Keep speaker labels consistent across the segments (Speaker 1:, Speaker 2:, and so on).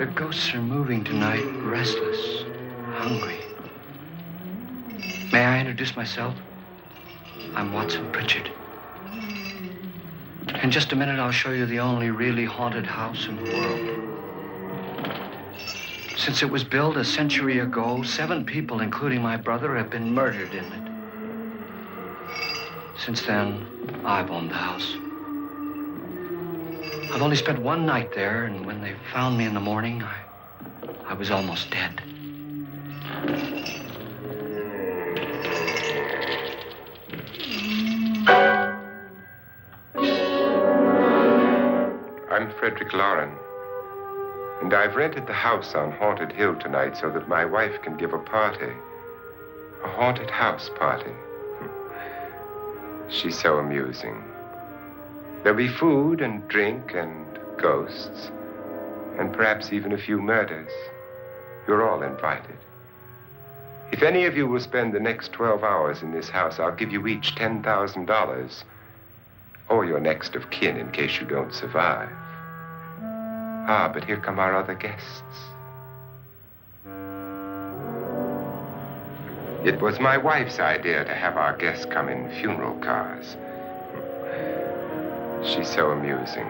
Speaker 1: The ghosts are moving tonight, restless, hungry. May I introduce myself? I'm Watson Pritchard. In just a minute, I'll show you the only really haunted house in the world. Since it was built a century ago, 7 people, including my brother, have been murdered in it. Since then, I've owned the house. I've only spent 1 night there, and when they found me in the morning, I was almost dead.
Speaker 2: I'm Frederick Lauren, and I've rented the house on Haunted Hill tonight so that my wife can give a party. A haunted house party. She's so amusing. There'll be food and drink and ghosts, and perhaps even a few murders. You're all invited. If any of you will spend the next 12 hours in this house, I'll give you each $10,000, or your next of kin in case you don't survive. Ah, but here come our other guests. It was my wife's idea to have our guests come in funeral cars. She's so amusing.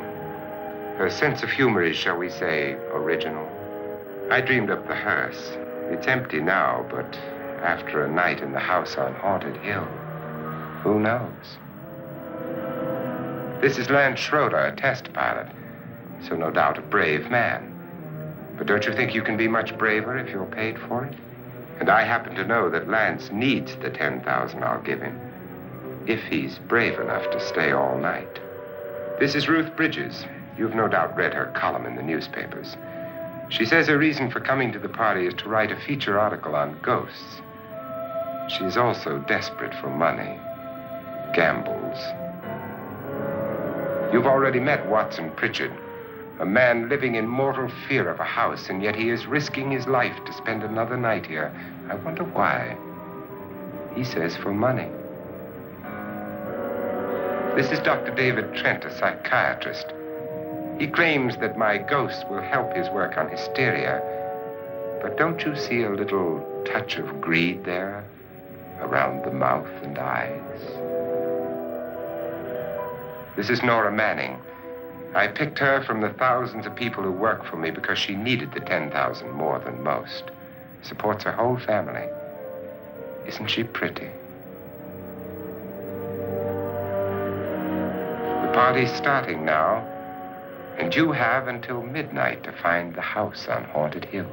Speaker 2: Her sense of humor is, shall we say, original. I dreamed up the hearse. It's empty now, but after a night in the house on Haunted Hill, who knows? This is Lance Schroeder, a test pilot, so no doubt a brave man. But don't you think you can be much braver if you're paid for it? And I happen to know that Lance needs the $10,000 I'll give him, if he's brave enough to stay all night. This is Ruth Bridges. You've no doubt read her column in the newspapers. She says her reason for coming to the party is to write a feature article on ghosts. She's also desperate for money. Gambles. You've already met Watson Pritchard, a man living in mortal fear of a house, and yet he is risking his life to spend another night here. I wonder why. He says for money. This is Dr. David Trent, a psychiatrist. He claims that my ghost will help his work on hysteria. But don't you see a little touch of greed there around the mouth and eyes? This is Nora Manning. I picked her from the thousands of people who work for me because she needed the $10,000 more than most. Supports her whole family. Isn't she pretty? The party's starting now, and you have until midnight to find the house on Haunted Hill.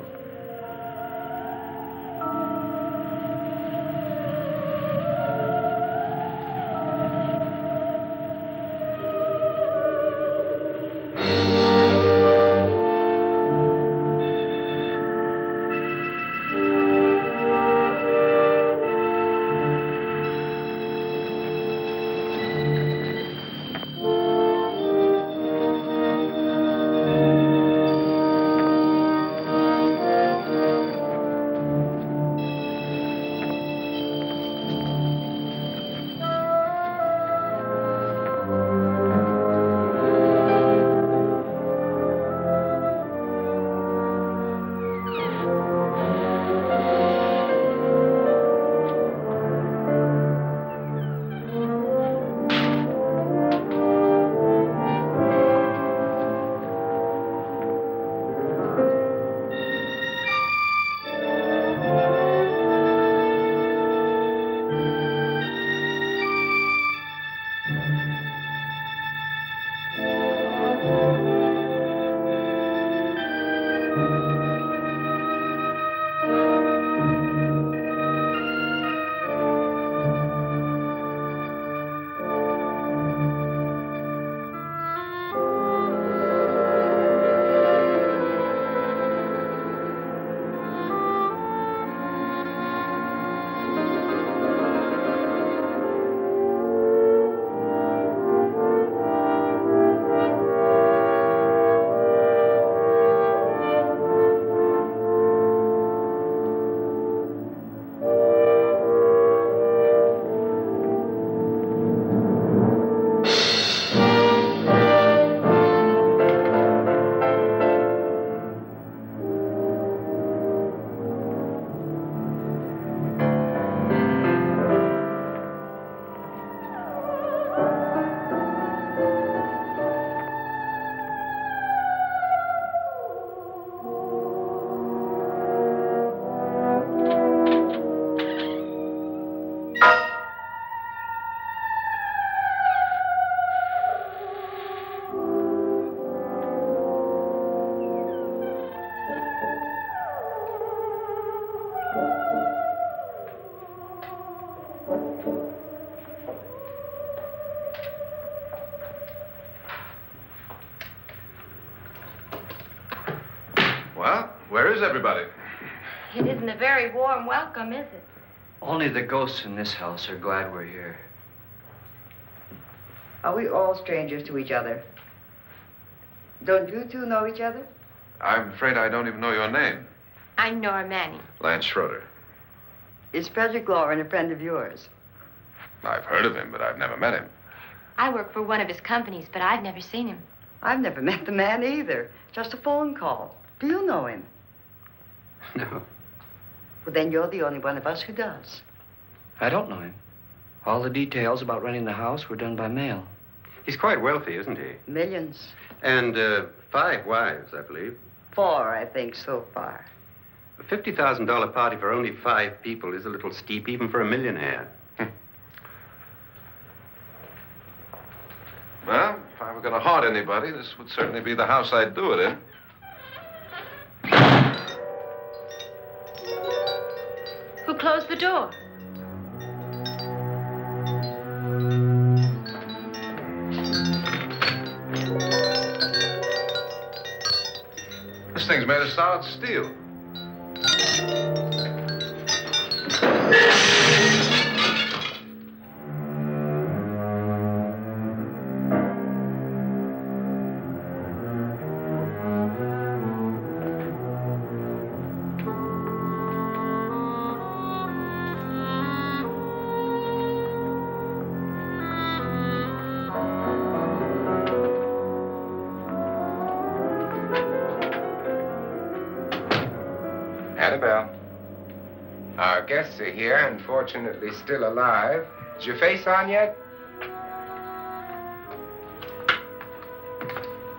Speaker 3: Well, where is everybody?
Speaker 4: It isn't a very warm welcome, is it?
Speaker 1: Only the ghosts in this house are glad we're here.
Speaker 5: Are we all strangers to each other? Don't you two know each other?
Speaker 3: I'm afraid I don't even know your name.
Speaker 4: I'm Nora Manning.
Speaker 3: Lance Schroeder.
Speaker 5: Is Frederick Lauren a friend of yours?
Speaker 3: I've heard of him, but I've never met him.
Speaker 4: I work for one of his companies, but I've never seen him.
Speaker 5: I've never met the man either. Just a phone call. Do you know him?
Speaker 1: No,
Speaker 5: Well, then you're the only one of us who does.
Speaker 1: I don't know him. All the details about renting the house were done by mail.
Speaker 6: He's quite wealthy, isn't he?
Speaker 5: Millions.
Speaker 6: And 5 wives, I believe.
Speaker 5: 4, I think, so far.
Speaker 6: A $50,000 party for only 5 people is a little steep, even for a millionaire.
Speaker 3: Well, if I were going to haunt anybody, this would certainly be the house I'd do it in.
Speaker 4: Who closed the door?
Speaker 3: This thing's made of solid steel.
Speaker 2: Annabelle. Our guests are here, unfortunately still alive. Is your face on yet?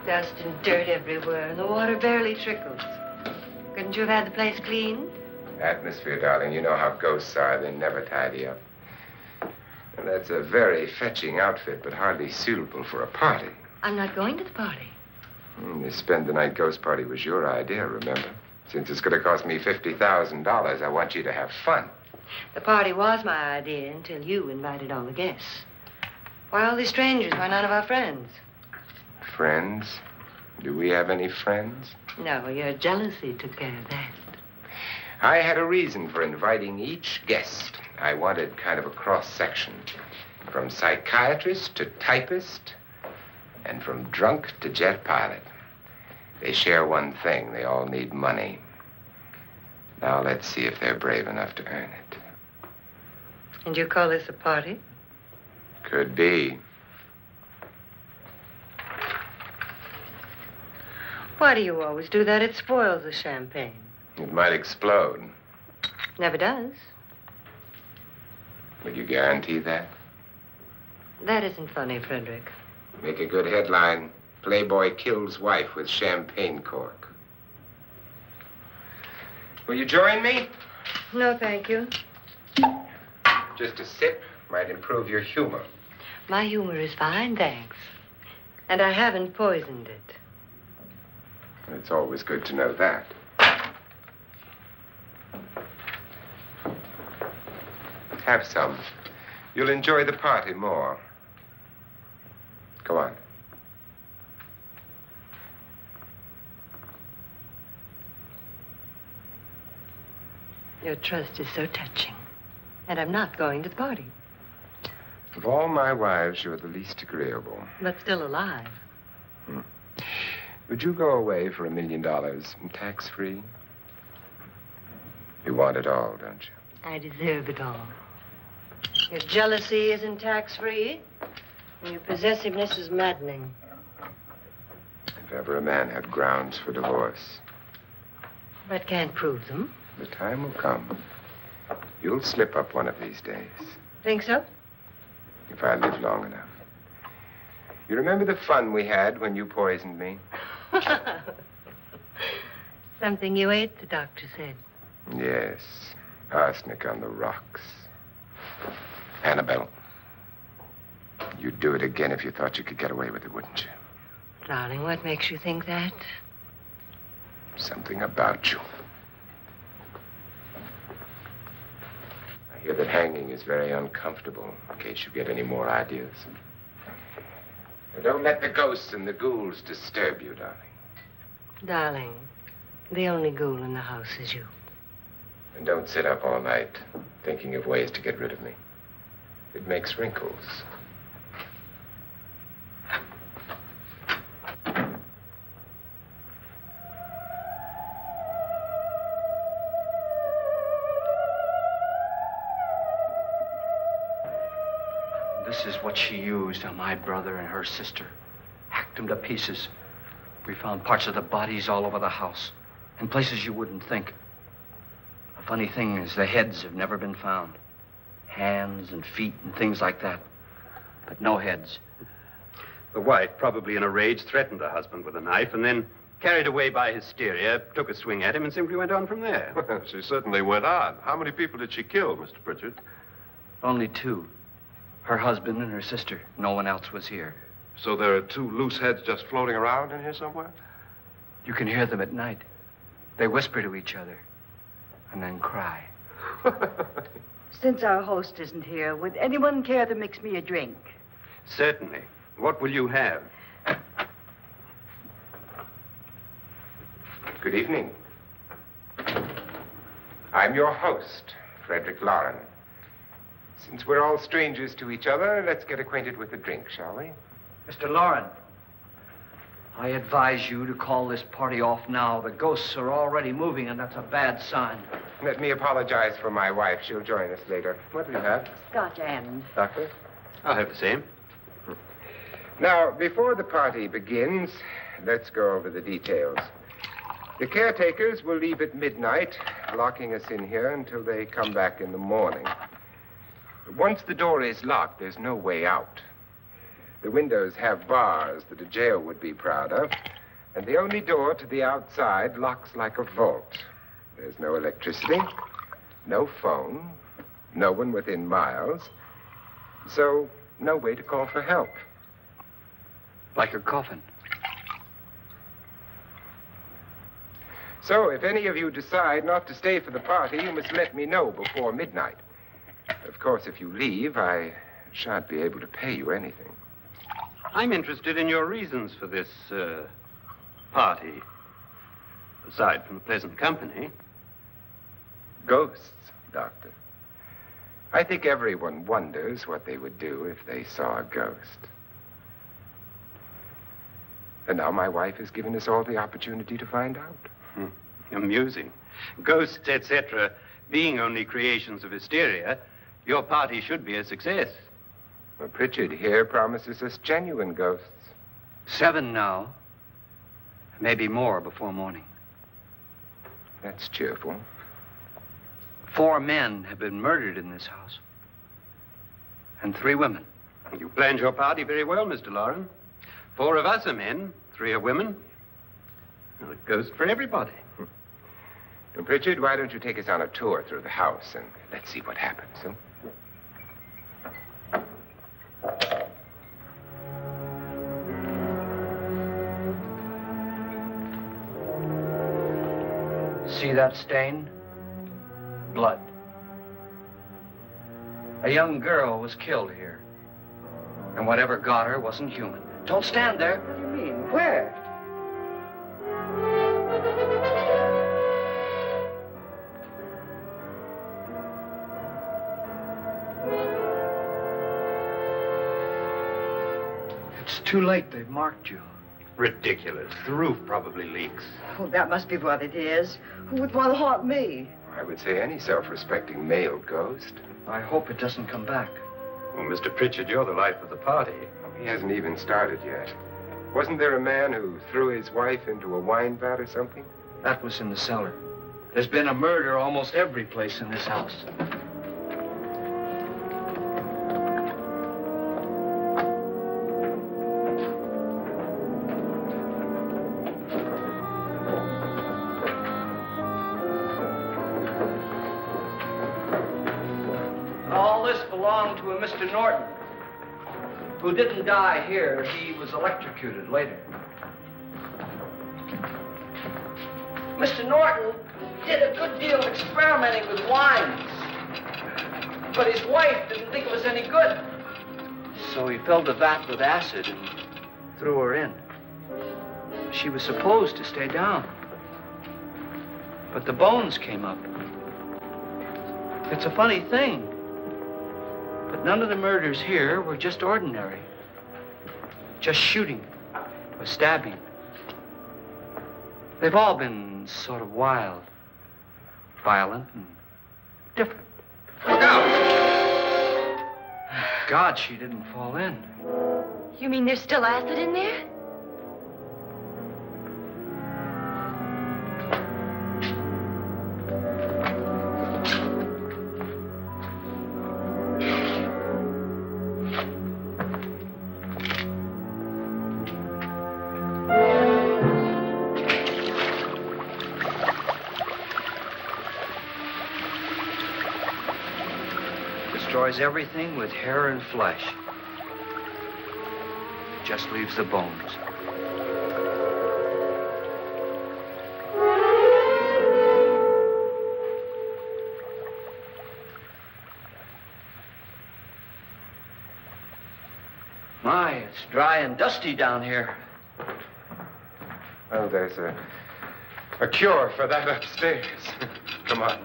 Speaker 5: Dust and dirt everywhere, and the water barely trickles. Couldn't you have had the place cleaned?
Speaker 2: Atmosphere, darling. You know how ghosts are. They never tidy up. And that's a very fetching outfit, but hardly suitable for a party.
Speaker 5: I'm not going to the party.
Speaker 2: The spend-the-night ghost party was your idea, remember? Since it's going to cost me $50,000, I want you to have fun.
Speaker 5: The party was my idea until you invited all the guests. Why all these strangers? Why none of our friends?
Speaker 2: Friends? Do we have any friends?
Speaker 5: No, your jealousy took care of that.
Speaker 2: I had a reason for inviting each guest. I wanted kind of a cross-section. From psychiatrist to typist, and from drunk to jet pilot. They share one thing. They all need money. Now let's see if they're brave enough to earn it.
Speaker 5: And you call this a party?
Speaker 2: Could be.
Speaker 5: Why do you always do that? It spoils the champagne.
Speaker 2: It might explode.
Speaker 5: Never does.
Speaker 2: Would you guarantee that?
Speaker 5: That isn't funny, Frederick.
Speaker 2: Make a good headline. Playboy kills wife with champagne cork. Will you join me?
Speaker 5: No, thank you.
Speaker 2: Just a sip might improve your humor.
Speaker 5: My humor is fine, thanks. And I haven't poisoned it.
Speaker 2: It's always good to know that. Have some. You'll enjoy the party more. Go on.
Speaker 5: Your trust is so touching. And I'm not going to the party.
Speaker 2: Of all my wives, you're the least agreeable.
Speaker 5: But still alive.
Speaker 2: Would you go away for $1 million tax-free? You want it all, don't you?
Speaker 5: I deserve it all. Your jealousy isn't tax-free. And your possessiveness is maddening.
Speaker 2: If ever a man had grounds for divorce,
Speaker 5: But can't prove them.
Speaker 2: the time will come. You'll slip up one of these days,
Speaker 5: Think so?
Speaker 2: if I live long enough. You remember the fun we had when you poisoned me?
Speaker 5: Something you ate, the doctor said.
Speaker 2: Yes, arsenic on the rocks. Annabelle, you'd do it again if you thought you could get away with it, wouldn't you?
Speaker 5: Darling, what makes you think that?
Speaker 2: Something about you. I hear that hanging is very uncomfortable, in case you get any more ideas. Now, don't let the ghosts and the ghouls disturb you, darling.
Speaker 5: Darling, The only ghoul in the house is you.
Speaker 2: And don't sit up all night thinking of ways to get rid of me. It makes wrinkles.
Speaker 1: This is what she used on my brother and her sister. Hacked them to pieces. We found parts of the bodies all over the house, in places you wouldn't think. The funny thing is the heads have never been found. Hands and feet and things like that. But no heads.
Speaker 6: The wife, probably in a rage, threatened her husband with a knife and then, carried away by hysteria, took a swing at him and simply went on from there.
Speaker 3: Well, she certainly went on. How many people did she kill, Mr. Pritchard?
Speaker 1: Only two. Her husband and her sister. No one else was here.
Speaker 3: So there are two loose heads just floating around in here somewhere?
Speaker 1: You can hear them at night. They whisper to each other and then cry.
Speaker 7: Since our host isn't here, would anyone care to mix me a drink?
Speaker 6: Certainly. What will you have?
Speaker 2: Good evening. I'm your host, Frederick Lauren. Since we're all strangers to each other, let's get acquainted with a drink, shall we?
Speaker 1: Mr. Lauren, I advise you to call this party off now. The ghosts are already moving, and that's a bad sign.
Speaker 2: Let me apologize for my wife. She'll join us later. What do you have?
Speaker 7: Scotch and.
Speaker 2: Doctor?
Speaker 6: I'll have the same.
Speaker 2: Now, before the party begins, let's go over the details. The caretakers will leave at midnight, locking us in here until they come back in the morning. Once the door is locked, there's no way out. The windows have bars that a jail would be proud of, and the only door to the outside locks like a vault. There's no electricity, no phone, no one within miles, so no way to call for help.
Speaker 1: Like a coffin.
Speaker 2: So if any of you decide not to stay for the party, you must let me know before midnight. Of course, if you leave, I shan't be able to pay you anything.
Speaker 6: I'm interested in your reasons for this, party. Aside from the pleasant company.
Speaker 2: Ghosts, Doctor. I think everyone wonders what they would do if they saw a ghost. And now my wife has given us all the opportunity to find out.
Speaker 6: Amusing. Ghosts, etc., being only creations of hysteria, your party should be a success.
Speaker 2: Well, Pritchard here promises us genuine ghosts.
Speaker 1: 7 now. Maybe more before morning.
Speaker 2: That's cheerful.
Speaker 1: 4 men have been murdered in this house. And 3 women.
Speaker 6: You planned your party very well, Mr. Lauren. 4 of us are men, 3 are women. Well, a ghost for everybody.
Speaker 2: Well, Pritchard, why don't you take us on a tour through the house and let's see what happens, huh?
Speaker 1: See that stain? Blood. A young girl was killed here. And whatever got her wasn't human. Don't stand there.
Speaker 7: What do you mean? Where?
Speaker 1: It's too late. They've marked you.
Speaker 6: Ridiculous. The roof probably leaks.
Speaker 7: Oh, that must be what it is. Who would want to haunt me?
Speaker 2: I would say any self-respecting male ghost.
Speaker 1: I hope it doesn't come back.
Speaker 6: Well, Mr. Pritchard, you're the life of the party.
Speaker 2: He hasn't even started yet. Wasn't there a man who threw his wife into a wine vat or something?
Speaker 1: That was in the cellar. There's been a murder almost every place in this house. All this belonged to a Mr. Norton, who didn't die here. He was electrocuted later. Mr. Norton did a good deal of experimenting with wines, but his wife didn't think it was any good. So he filled the vat with acid and threw her in. She was supposed to stay down. But the bones came up. It's a funny thing. But none of the murders here were just ordinary. Just shooting or stabbing. They've all been sort of wild, violent, and different.
Speaker 3: Look out!
Speaker 1: God, she didn't fall in.
Speaker 4: You mean there's still acid in there?
Speaker 1: Destroys everything with hair and flesh. Just leaves the bones. My, it's dry and dusty down here.
Speaker 2: Well, there's a cure for that upstairs. Come on.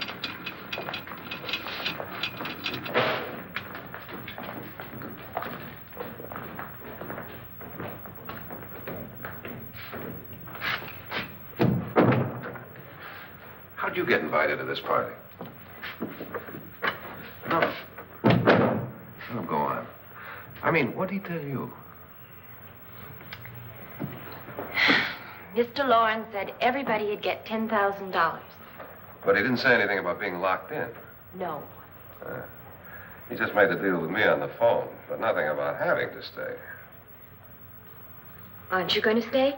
Speaker 3: How'd you get invited to this party? No. Oh, go on. I mean, what'd he tell you?
Speaker 4: Mr. Lawrence said everybody'd get $10,000.
Speaker 3: But he didn't say anything about being locked in.
Speaker 4: No.
Speaker 3: He just made the deal with me on the phone, but nothing about having to stay.
Speaker 4: Aren't you going to stay?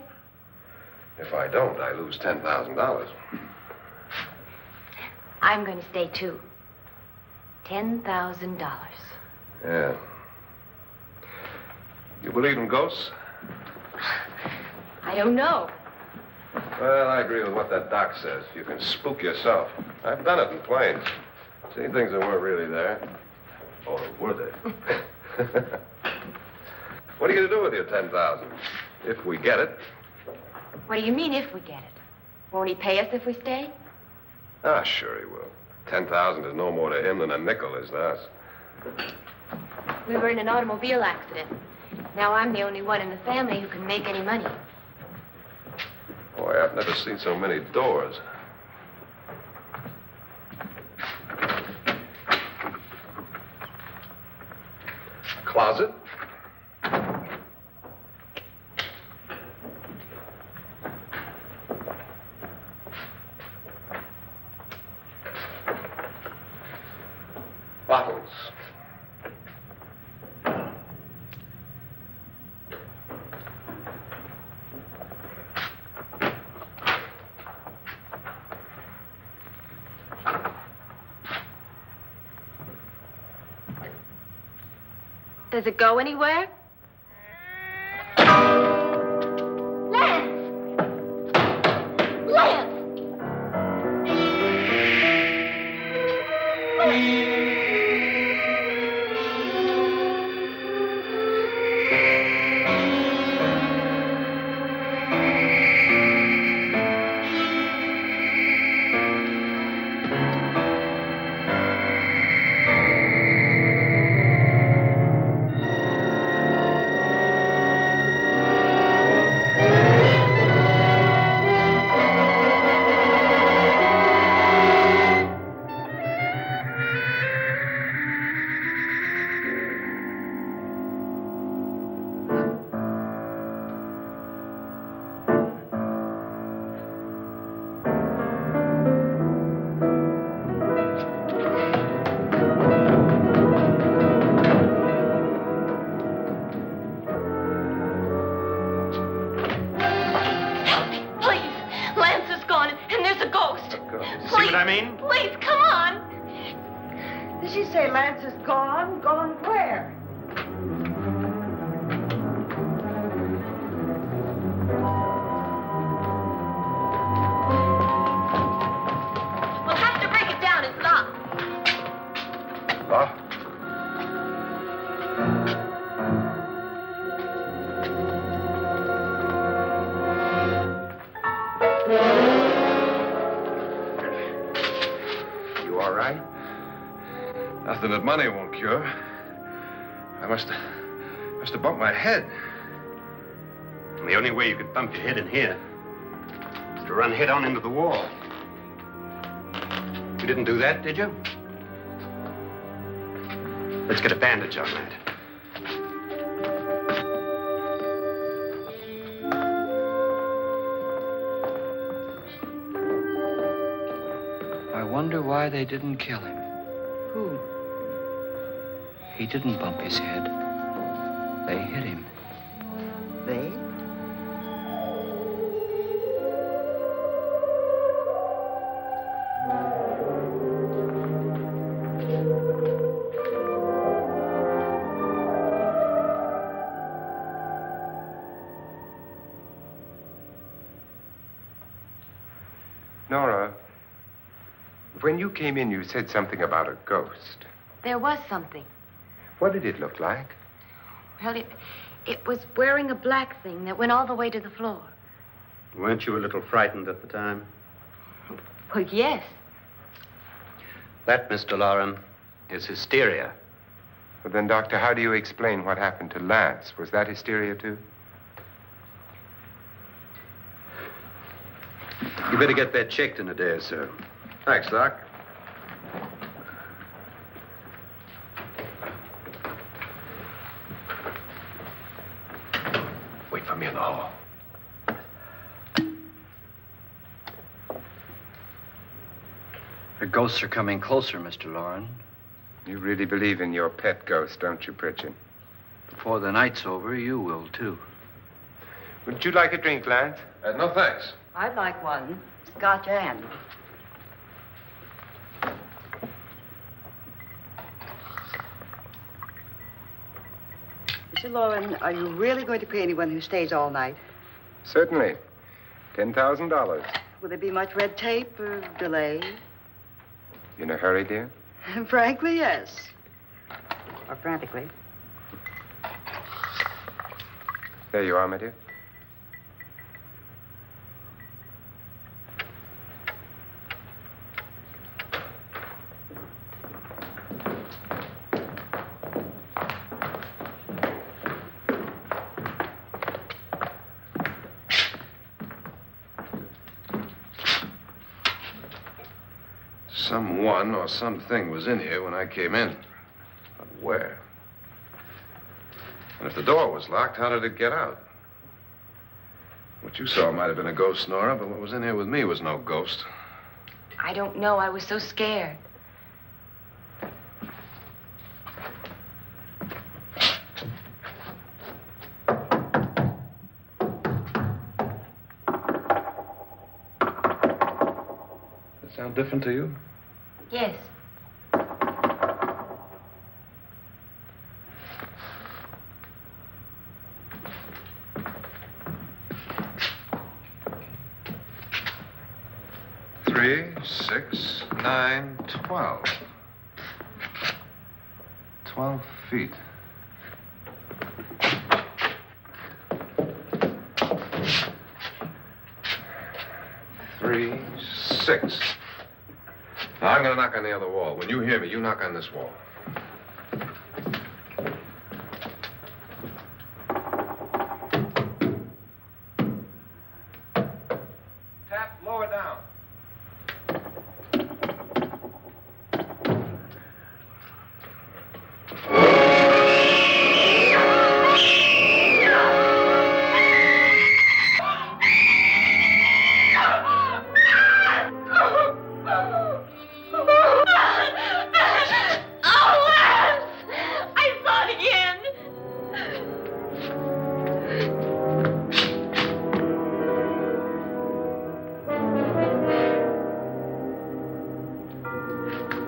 Speaker 3: If I don't, I lose $10,000.
Speaker 4: I'm going to stay, too. $10,000.
Speaker 3: Yeah. You believe in ghosts?
Speaker 4: I don't know.
Speaker 3: Well, I agree with what that doc says. You can spook yourself. I've done it in planes. Seen things that weren't really there. Or were they? What are you going to do with your $10,000? If we get it.
Speaker 4: What do you mean, if we get it? Won't he pay us if we stay?
Speaker 3: Ah, sure he will. 10,000 is no more to him than a nickel is to us.
Speaker 4: We were in an automobile accident. Now I'm the only one in the family who can make any money.
Speaker 3: Boy, I've never seen so many doors. Closet? Bottles.
Speaker 4: Does it go anywhere? Lance! Lance!
Speaker 6: See what I mean?
Speaker 4: Please, come on.
Speaker 7: Did she say Lance is gone? Gone where?
Speaker 4: We'll have to break it down. It's locked.
Speaker 3: Locked? Nothing that money won't cure. I must have bumped my head.
Speaker 6: And the only way you could bump your head in here is to run head on into the wall. You didn't do that, did you? Let's get a bandage on that.
Speaker 1: I wonder why they didn't kill him.
Speaker 7: Who?
Speaker 1: He didn't bump his head. They hit him.
Speaker 7: They?
Speaker 2: Nora, when you came in, you said something about a ghost.
Speaker 4: There was something.
Speaker 2: What did it look like?
Speaker 4: Well, it was wearing a black thing that went all the way to the floor.
Speaker 6: Weren't you a little frightened at the time?
Speaker 4: Well, yes.
Speaker 6: That, Mr. Loren, is hysteria.
Speaker 2: Well, then, Doctor, how do you explain what happened to Lance? Was that hysteria, too?
Speaker 6: You better get that checked in a day or so.
Speaker 3: Thanks, Doc. Wait for me in the hall.
Speaker 1: The ghosts are coming closer, Mr. Loren.
Speaker 2: You really believe in your pet ghost, don't you, Pritchard?
Speaker 1: Before the night's over, you will, too.
Speaker 2: Would you like a drink, Lance?
Speaker 3: No, thanks.
Speaker 7: I'd like one. Scotch and. Mr. Loren, are you really going to pay anyone who stays all night?
Speaker 2: Certainly. $10,000.
Speaker 7: Will there be much red tape or delay?
Speaker 2: You in a hurry, dear?
Speaker 7: Frankly, yes. Or frantically.
Speaker 2: There you are, my dear.
Speaker 3: Someone or something was in here when I came in. But where? And if the door was locked, how did it get out? What you saw might have been a ghost, Nora, but what was in here with me was no ghost.
Speaker 4: I don't know. I was so scared.
Speaker 3: Does it sound different to you?
Speaker 4: Yes.
Speaker 3: Three, 6, 9, 12. 12 feet. Three, 6. Now, I'm going to knock on the other wall. When you hear me, you knock on this wall. Tap lower down.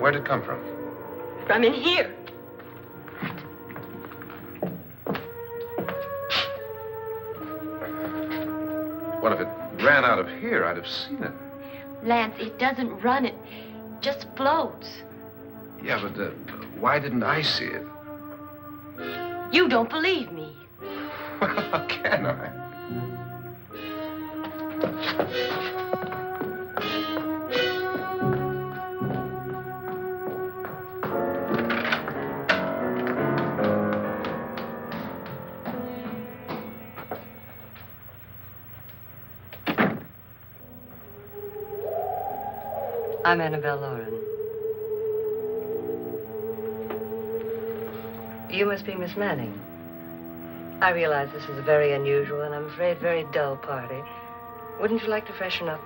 Speaker 3: Where'd it come from?
Speaker 4: From in here.
Speaker 3: What if it ran out of here? I'd have seen it.
Speaker 4: Lance, it doesn't run. It just floats.
Speaker 3: Yeah, but why didn't I see it?
Speaker 4: You don't believe me.
Speaker 3: Well, how can I?
Speaker 5: I'm Annabelle Lauren. You must be Miss Manning. I realize this is a very unusual and I'm afraid very dull party. Wouldn't you like to freshen up?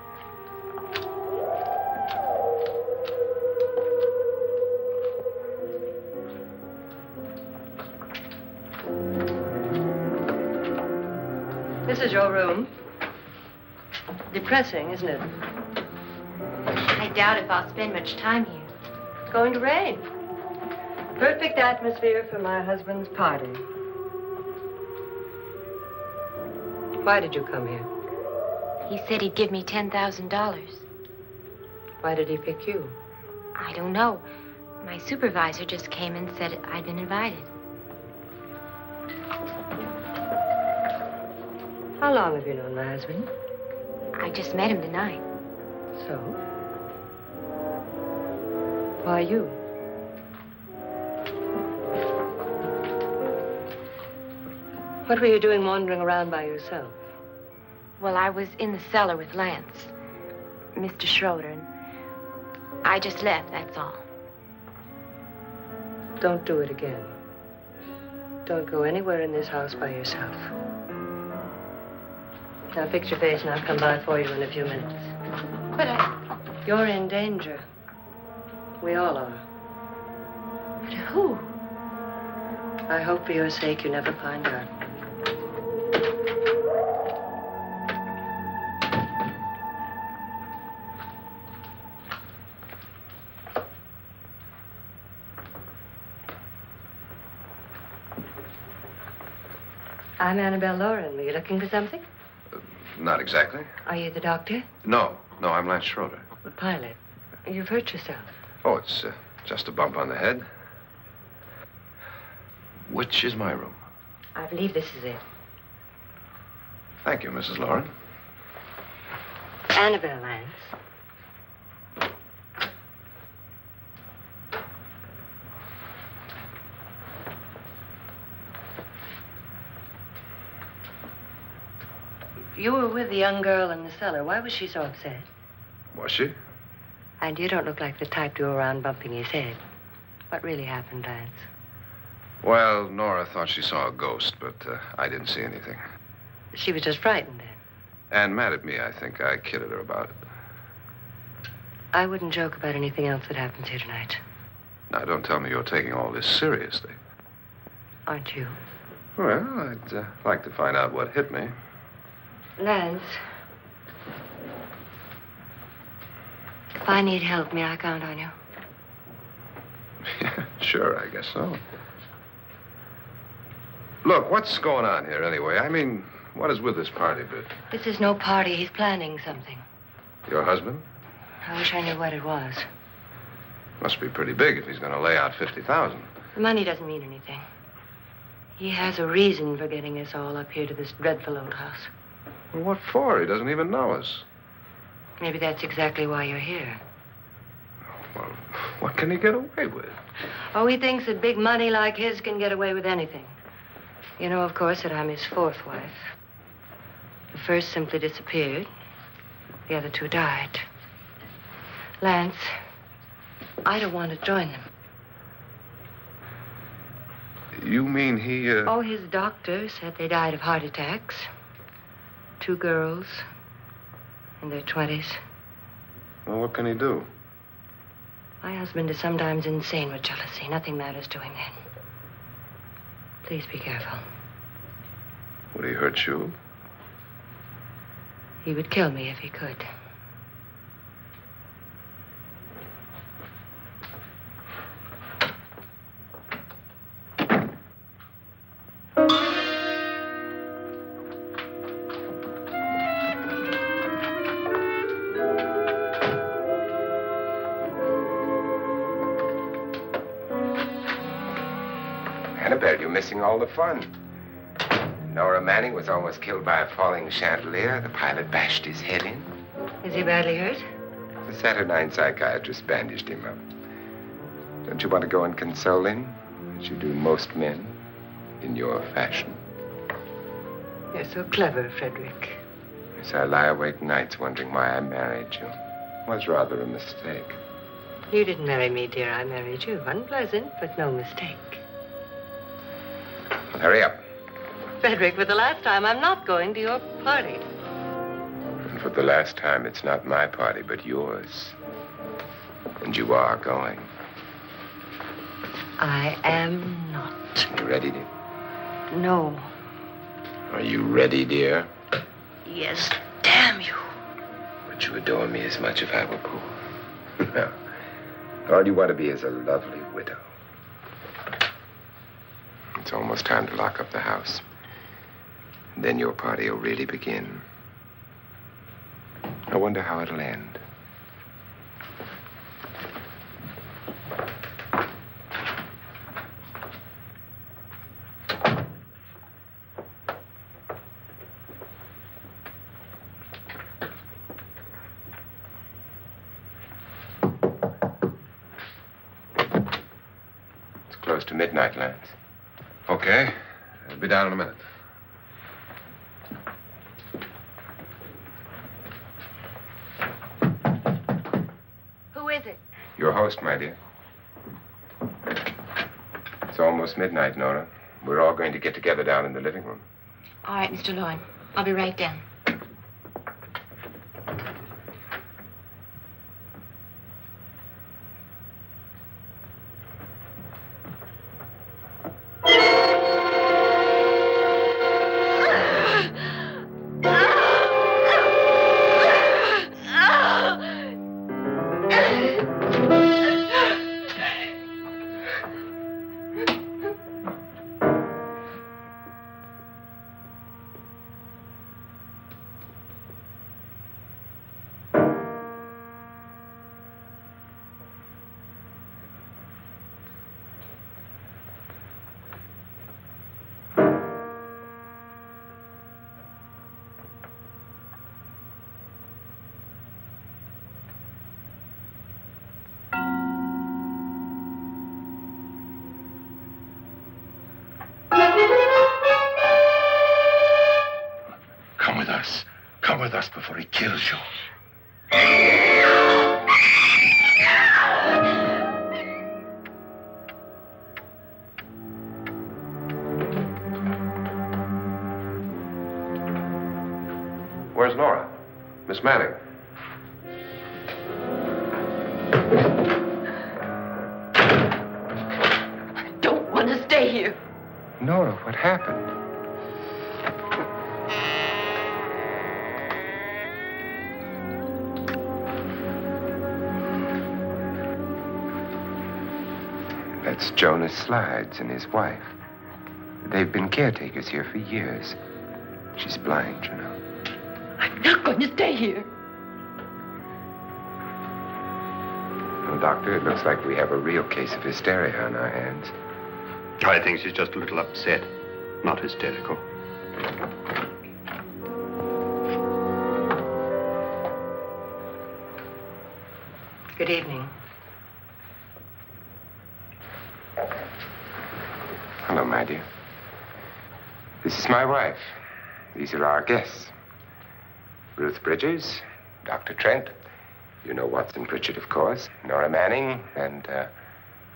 Speaker 5: This is your room. Depressing, isn't it?
Speaker 4: I doubt if I'll spend much time here.
Speaker 5: It's going to rain. Perfect atmosphere for my husband's party. Why did you come here?
Speaker 4: He said he'd give me $10,000.
Speaker 5: Why did he pick you?
Speaker 4: I don't know. My supervisor just came and said I'd been invited.
Speaker 5: How long have you known my husband?
Speaker 4: I just met him tonight.
Speaker 5: So? Why you? What were you doing wandering around by yourself?
Speaker 4: Well, I was in the cellar with Lance, Mr. Schroeder, and I just left, that's all.
Speaker 5: Don't do it again. Don't go anywhere in this house by yourself. Now fix your face and I'll come by for you in a few minutes.
Speaker 4: But
Speaker 5: You're in danger. We all are.
Speaker 4: but who?
Speaker 5: I hope for your sake you never find out. I'm Annabelle Lauren. Were you looking for something?
Speaker 3: Not exactly.
Speaker 5: Are you the doctor?
Speaker 3: No, I'm Lance Schroeder.
Speaker 5: The pilot. You've hurt yourself.
Speaker 3: Oh, it's just a bump on the head. Which is my room?
Speaker 5: I believe this is it.
Speaker 3: Thank you, Mrs. Lauren.
Speaker 5: Annabelle Lance. You were with the young girl in the cellar. Why was she so upset?
Speaker 3: Was she?
Speaker 5: And you don't look like the type to go around bumping his head. What really happened, Lance?
Speaker 3: Well, Nora thought she saw a ghost, but I didn't see anything.
Speaker 5: She was just frightened then.
Speaker 3: And mad at me, I think. I kidded her about it.
Speaker 5: I wouldn't joke about anything else that happens here tonight.
Speaker 3: Now, don't tell me you're taking all this seriously.
Speaker 5: Aren't you?
Speaker 3: Well, I'd like to find out what hit me.
Speaker 5: Lance. If I need help, may I count on you?
Speaker 3: Yeah, sure, I guess so. Look, what's going on here anyway? I mean, what is with this party bit?
Speaker 5: This is no party. He's planning something.
Speaker 3: Your husband?
Speaker 5: I wish I knew what it was.
Speaker 3: Must be pretty big if he's going to lay out 50,000.
Speaker 5: The money doesn't mean anything. He has a reason for getting us all up here to this dreadful old house.
Speaker 3: Well, what for? He doesn't even know us.
Speaker 5: Maybe that's exactly why you're here.
Speaker 3: Well, what can he get away with?
Speaker 5: Oh, he thinks that big money like his can get away with anything. You know, of course, that I'm his fourth wife. The first simply disappeared. The other two died. Lance, I don't want to join them.
Speaker 3: You mean he,
Speaker 5: Oh, his doctor said they died of heart attacks. 2 girls in their 20s.
Speaker 3: Well, what can he do?
Speaker 5: My husband is sometimes insane with jealousy. Nothing matters to him then. Please be careful.
Speaker 3: Would he hurt you?
Speaker 5: He would kill me if he could.
Speaker 2: Annabelle, you're missing all the fun. Nora Manning was almost killed by a falling chandelier. The pilot bashed his head in.
Speaker 5: Is he badly hurt?
Speaker 2: The Saturnine psychiatrist bandaged him up. Don't you want to go and console him, as you do most men, in your fashion?
Speaker 5: You're so clever, Frederick.
Speaker 2: Yes, I lie awake nights wondering why I married you. was rather a mistake.
Speaker 5: You didn't marry me, dear. I married you. Unpleasant, but no mistake.
Speaker 2: Well, hurry up.
Speaker 5: Frederick, for the last time, I'm not going to your party.
Speaker 2: And for the last time, it's not my party, but yours. And you are going.
Speaker 5: I am not.
Speaker 2: You ready, dear?
Speaker 5: No.
Speaker 2: Are you ready, dear?
Speaker 5: Yes, damn you.
Speaker 2: Would you adore me as much if I were poor? No. All you want to be is a lovely widow. It's almost time to lock up the house. Then your party will really begin. I wonder how it'll end. It's close to midnight, Lance.
Speaker 3: Okay. I'll be down in a minute.
Speaker 4: Who is it?
Speaker 2: Your host, my dear. It's almost midnight, Nora. We're all going to get together down in the living room.
Speaker 4: All right, Mr. Lloyd. I'll be right down.
Speaker 3: Come with us. Come with us before he kills you. Where's Nora? Miss Manning.
Speaker 4: I don't want to stay here.
Speaker 2: Nora, what happened? That's Jonas Slides and his wife. They've been caretakers here for years. She's blind, you know.
Speaker 4: I'm not going to stay here.
Speaker 2: Well, Doctor, it looks like we have a real case of hysteria on our hands.
Speaker 6: I think she's just a little upset, not hysterical.
Speaker 5: Good evening.
Speaker 2: Hello, my dear. This is my wife. These are our guests. Ruth Bridges, Dr. Trent. You know Watson Pritchard, of course. Nora Manning, and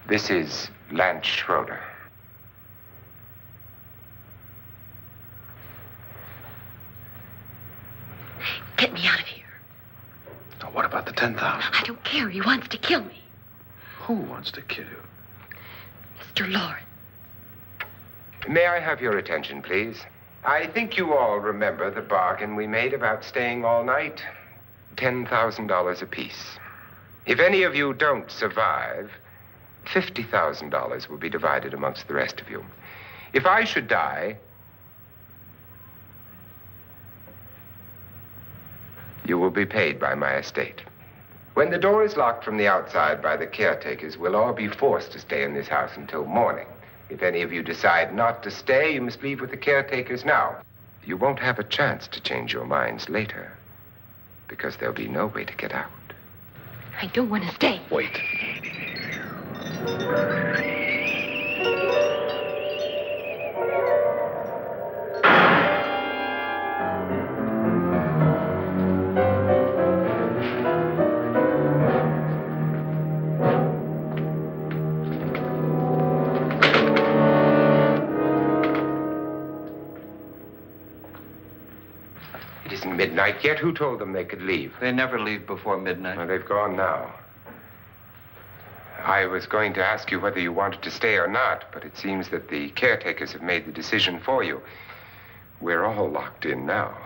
Speaker 2: this is Lance Schroeder.
Speaker 4: Get me out of here.
Speaker 3: Now, what about the 10,000?
Speaker 4: I don't care. He wants to kill me.
Speaker 3: Who wants to kill you?
Speaker 4: Mr. Lawrence.
Speaker 2: May I have your attention, please? I think you all remember the bargain we made about staying all night. $10,000 apiece. If any of you don't survive, $50,000 will be divided amongst the rest of you. If I should die, you will be paid by my estate. When the door is locked from the outside by the caretakers, we'll all be forced to stay in this house until morning. If any of you decide not to stay, you must leave with the caretakers now. You won't have a chance to change your minds later, because there'll be no way to get out.
Speaker 4: I don't want to stay.
Speaker 3: Wait.
Speaker 2: midnight yet? Who told them they could leave?
Speaker 1: They never leave before midnight.
Speaker 2: Well, they've gone now. I was going to ask you whether you wanted to stay or not, but it seems that the caretakers have made the decision for you. We're all locked in now.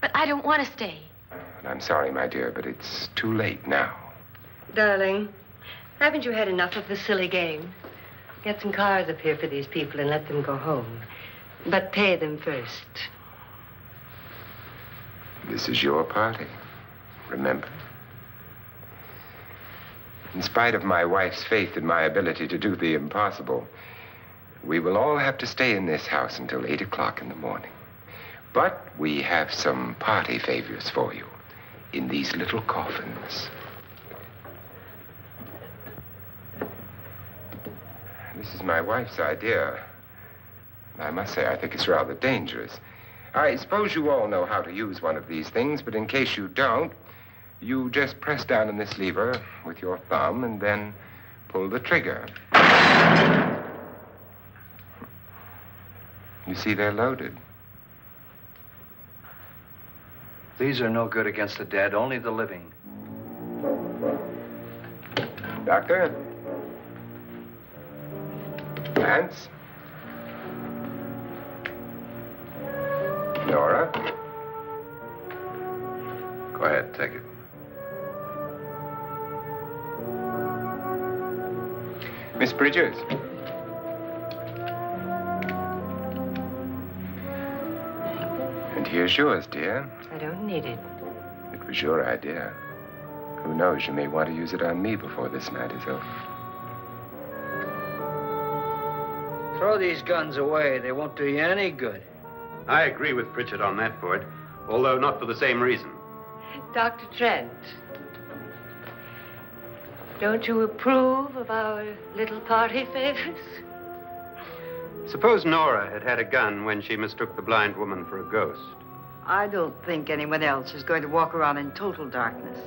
Speaker 4: But I don't want to stay.
Speaker 2: And I'm sorry, my dear, but it's too late now.
Speaker 5: Darling, haven't you had enough of the silly game? Get some cars up here for these people and let them go home. But pay them first.
Speaker 2: This is your party, remember? In spite of my wife's faith in my ability to do the impossible, we will all have to stay in this house until 8 o'clock in the morning. But we have some party favors for you in these little coffins. This is my wife's idea. And I must say, I think it's rather dangerous. I suppose you all know how to use one of these things, but in case you don't, you just press down on this lever with your thumb and then pull the trigger. You see, they're loaded.
Speaker 1: These are no good against the dead, only the living.
Speaker 2: Doctor? Lance? Nora?
Speaker 3: Go ahead, take it.
Speaker 2: Miss Bridges? And here's yours, dear.
Speaker 5: I don't need it.
Speaker 2: It was your idea. Who knows, you may want to use it on me before this night is over.
Speaker 1: Throw these guns away. They won't do you any good.
Speaker 6: I agree with Pritchard on that point, although not for the same reason.
Speaker 5: Dr. Trent, don't you approve of our little party favors?
Speaker 6: Suppose Nora had had a gun when she mistook the blind woman for a ghost.
Speaker 7: I don't think anyone else is going to walk around in total darkness.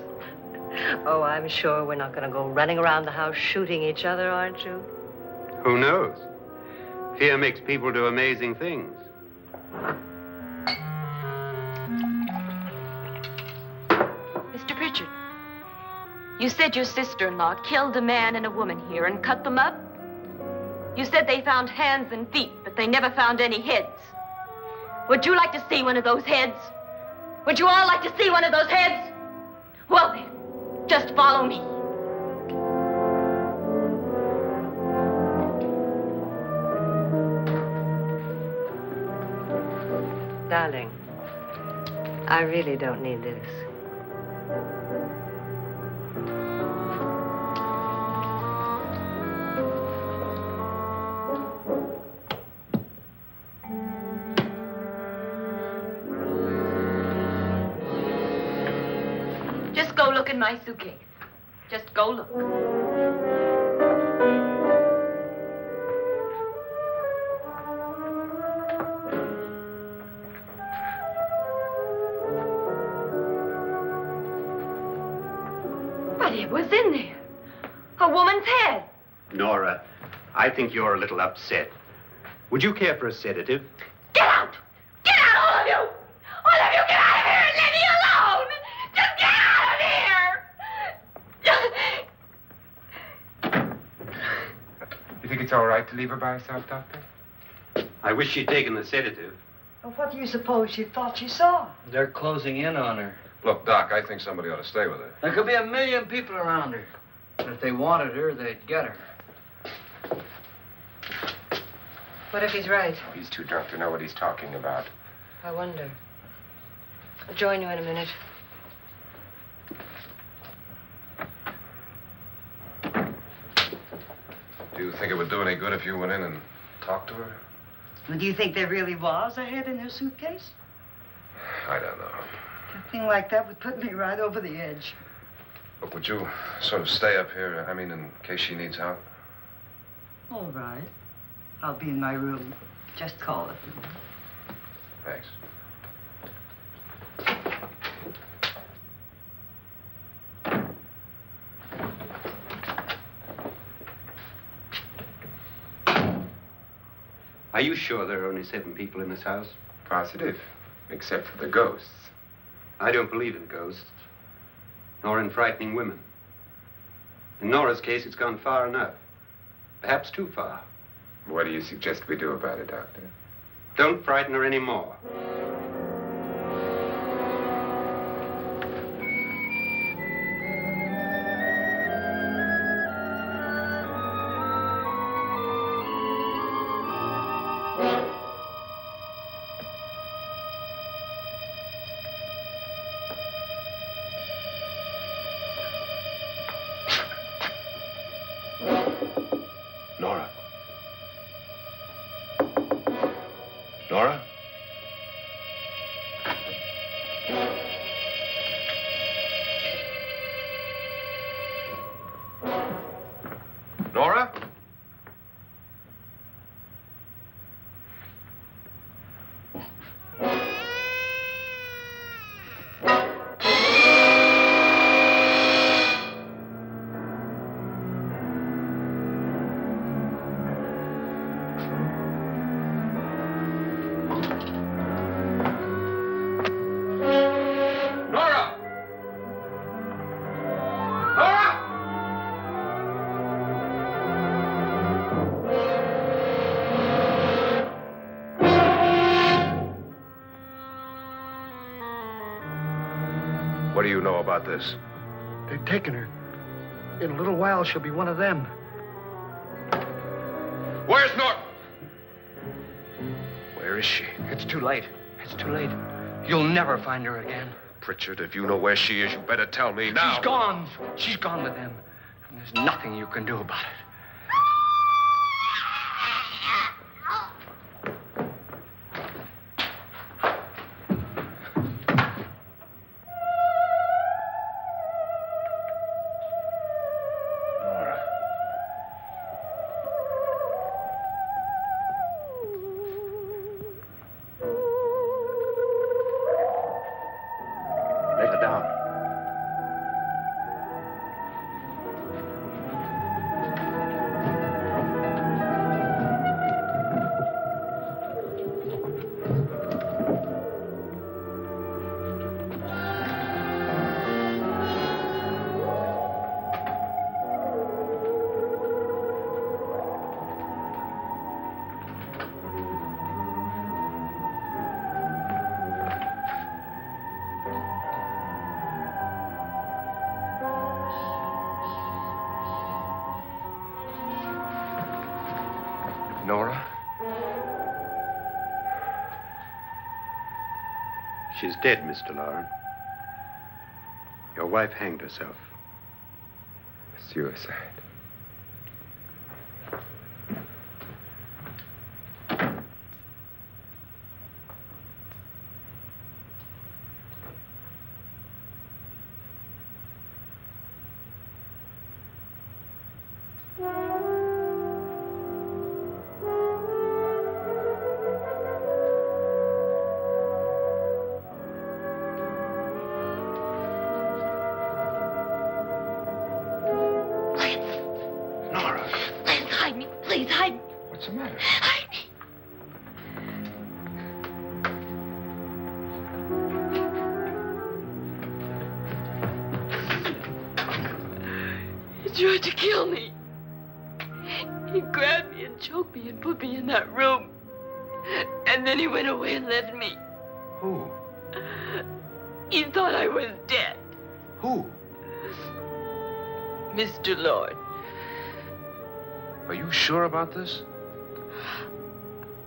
Speaker 5: Oh, I'm sure we're not going to go running around the house shooting each other, aren't you?
Speaker 6: Who knows? Fear makes people do amazing things.
Speaker 4: Mr. Pritchard, you said your sister-in-law killed a man and a woman here and cut them up? You said they found hands and feet, but they never found any heads. Would you like to see one of those heads? Would you all like to see one of those heads? Well then, just follow me.
Speaker 5: Darling, I really don't need this.
Speaker 4: Just go look in my suitcase. Just go look. But it was in there. A woman's head.
Speaker 6: Nora, I think you're a little upset. Would you care for a sedative?
Speaker 4: Get out! Get out, all of you! All of you, get out of here and leave me alone! Just get out of here!
Speaker 2: You think it's all right to leave her by herself, Doctor?
Speaker 6: I wish she'd taken the sedative.
Speaker 7: Well, what do you suppose she thought she saw?
Speaker 1: They're closing in on her.
Speaker 3: Look, Doc, I think somebody ought to stay with her.
Speaker 1: There could be 1,000,000 people around her. But if they wanted her, they'd get her.
Speaker 5: What if he's right?
Speaker 2: He's too drunk to know what he's talking about.
Speaker 5: I wonder. I'll join you in a minute.
Speaker 3: Do you think it would do any good if you went in and talked to her?
Speaker 7: Well, do you think there really was a head in her suitcase?
Speaker 3: I don't know.
Speaker 7: A thing like that would put me right over the edge.
Speaker 3: Look, would you sort of stay up here, in case she needs help?
Speaker 7: All right. I'll be in my room. Just call it.
Speaker 3: Thanks.
Speaker 6: Are you sure there are only 7 people in this house?
Speaker 2: Positive, except for the ghosts.
Speaker 6: I don't believe in ghosts, nor in frightening women. In Nora's case, it's gone far enough. Perhaps too far.
Speaker 2: What do you suggest we do about it, Doctor?
Speaker 6: Don't frighten her anymore.
Speaker 3: Nora? Nora? Nora? Nora! Nora! What do you know about this?
Speaker 8: They've taken her. In a little while, she'll be one of them.
Speaker 3: Where's Nora? Where is she?
Speaker 1: It's too late. It's too late. You'll never find her again.
Speaker 3: Pritchard, if you know where she is, you better tell me now.
Speaker 1: She's gone. She's gone with them. And there's nothing you can do about it.
Speaker 3: Nora.
Speaker 6: Let her down.
Speaker 3: Nora?
Speaker 6: She's dead, Mr. Loren. Your wife hanged herself.
Speaker 2: Suicide.
Speaker 3: Nora,
Speaker 4: Please hide me. Please hide me.
Speaker 3: what's the matter?
Speaker 4: Hide me. He tried to kill me. He grabbed me and choked me and put me in that room. And then he went away and left me.
Speaker 3: Who?
Speaker 4: He thought I was dead.
Speaker 3: Who?
Speaker 4: Mr. Lord.
Speaker 3: Are you sure about this?